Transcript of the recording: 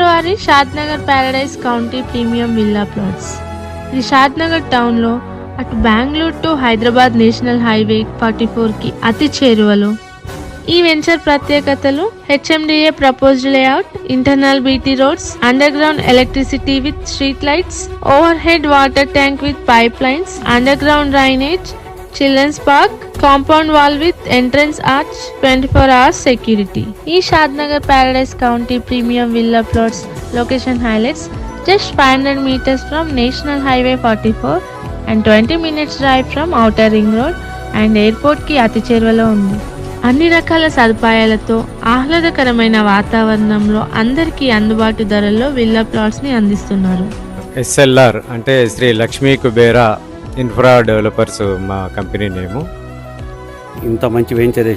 వారి Shadnagar paradise county premium villa plots. ఇది షాద్నగర్ టౌన్లో అటు Bengaluru to Hyderabad national highway 44కి అతి చేరువలో. ఈ వెంచర్ ప్రత్యేకతలు: HMDA proposed layout, internal BT roads, underground electricity with street lights, overhead water tank with pipe lines, underground drainage, children's park, compound wall with entrance arch, 24 hours security. ఈ Shadnagar paradise county premium villa plots location highlights: just 500 meters from National Highway 44 and 20 minutes drive from Outer Ring Road and airport కి అతి చేరువలో ఉంది. అన్ని రకాల సదుపాయాలతో ఆహ్లాదకరమైన వాతావరణంలో అందరికీ అందుబాటు ధరల్లో విల్లా ప్లాట్స్ ని అందిస్తున్నారు. SLR అంటే శ్రీ లక్ష్మీ కుబేరా ఇన్ఫ్రా డెవలపర్స్ మా కంపెనీ నేము. ఇంత మంచి వెంచర్